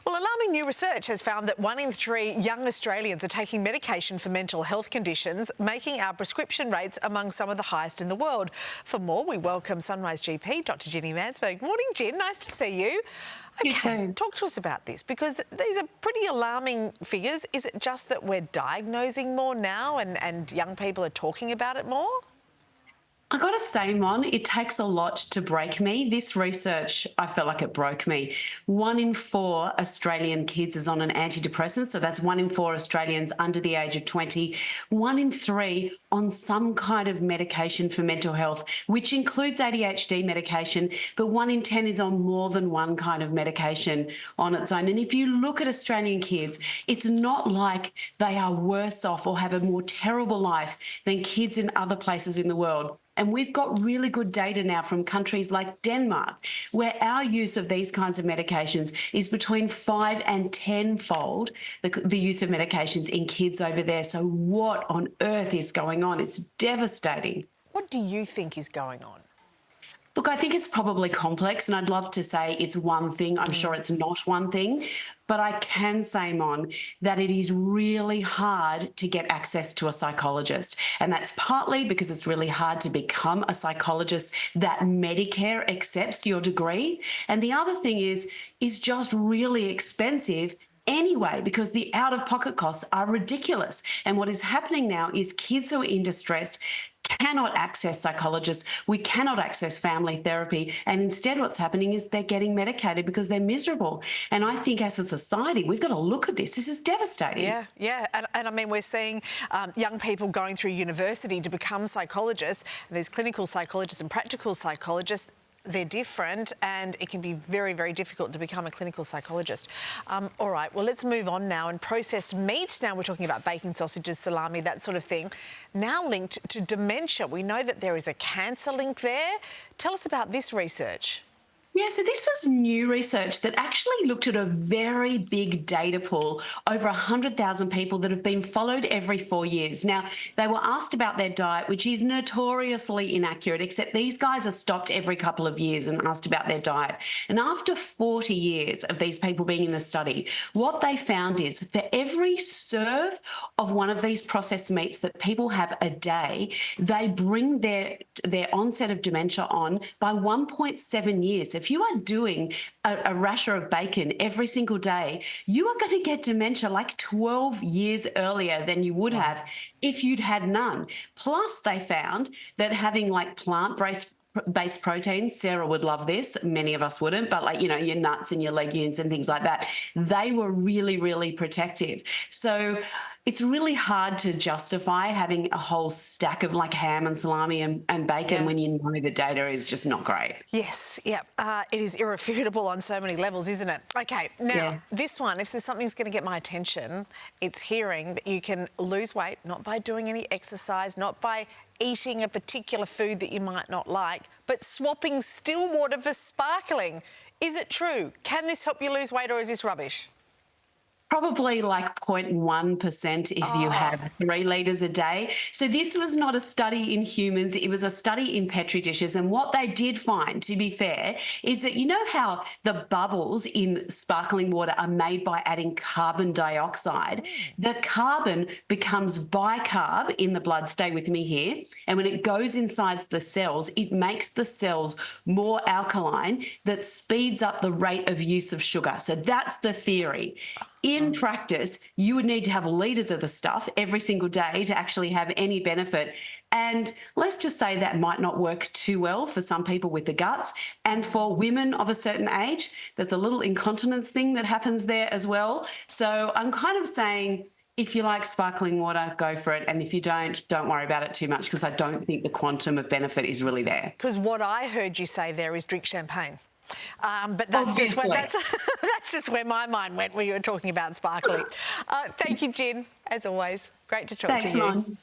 Well, alarming new research has found that 1 in 3 young Australians are taking medication for mental health conditions, making our prescription rates among some of the highest in the world. For more, we welcome Sunrise GP, Dr Ginny Mansberg. Morning, Gin. Nice to see you. You too. Talk to us about this, because these are pretty alarming figures. Is it just that we're diagnosing more now and young people are talking about it more? I got to say, Mon, it takes a lot to break me. This research, I felt like it broke me. 1 in 4 Australian kids is on an antidepressant, so that's 1 in 4 Australians under the age of 20. 1 in 3 on some kind of medication for mental health, which includes ADHD medication, but 1 in 10 is on more than one kind of medication on its own. And if you look at Australian kids, it's not like they are worse off or have a more terrible life than kids in other places in the world. And we've got really good data now from countries like Denmark, where our use of these kinds of medications is between 5 and 10-fold the use of medications in kids over there. So what on earth is going on? It's devastating. What do you think is going on? Look, I think it's probably complex, and I'd love to say it's one thing. I'm sure it's not one thing. But I can say, Mon, that it is really hard to get access to a psychologist. And that's partly because it's really hard to become a psychologist that Medicare accepts your degree. And the other thing is just really expensive anyway, because the out-of-pocket costs are ridiculous. And what is happening now is kids who are in distress cannot access psychologists, we cannot access family therapy, and instead what's happening is they're getting medicated because they're miserable. And I think as a society, we've got to look at this. This is devastating. Yeah. And I mean, we're seeing young people going through university to become psychologists. There's clinical psychologists and practical psychologists. They're different, and it can be very, very difficult to become a clinical psychologist. All right, well, let's move on now. And processed meat, now we're talking about bacon, sausages, salami, that sort of thing, now linked to dementia. We know that there is a cancer link there. Tell us about this research. Yeah, so this was new research that actually looked at a very big data pool, over 100,000 people that have been followed every 4 years. Now, they were asked about their diet, which is notoriously inaccurate, except these guys are stopped every couple of years and asked about their diet. And after 40 years of these people being in the study, what they found is for every serve of one of these processed meats that people have a day, they bring their onset of dementia on by 1.7 years. If you are doing a rasher of bacon every single day, you are going to get dementia like 12 years earlier than you would have if you'd had none. Plus, they found that having like plant-based proteins, Sarah would love this, many of us wouldn't, but like, you know, your nuts and your legumes and things like that, they were really, really protective. So it's really hard to justify having a whole stack of like ham and salami and bacon when you know the data is just not great. Yes, yeah. It is irrefutable on so many levels, isn't it? Okay, now, this one, if there's something's going to get my attention, it's hearing that you can lose weight, not by doing any exercise, not by eating a particular food that you might not like, but swapping still water for sparkling. Is it true? Can this help you lose weight, or is this rubbish? Probably like 0.1% if you have 3 litres a day. So this was not a study in humans, it was a study in Petri dishes. And what they did find, to be fair, is that you know how the bubbles in sparkling water are made by adding carbon dioxide? The carbon becomes bicarb in the blood, stay with me here, and when it goes inside the cells, it makes the cells more alkaline, that speeds up the rate of use of sugar. So that's the theory. In practice, you would need to have litres of the stuff every single day to actually have any benefit. And let's just say that might not work too well for some people with the guts. And for women of a certain age, there's a little incontinence thing that happens there as well. So I'm kind of saying, if you like sparkling water, go for it. And if you don't worry about it too much, because I don't think the quantum of benefit is really there. Because what I heard you say there is drink champagne. But that's just where my mind went when you were talking about sparkling. Thank you, Jen, as always. Great to talk to you. Thanks, Mom.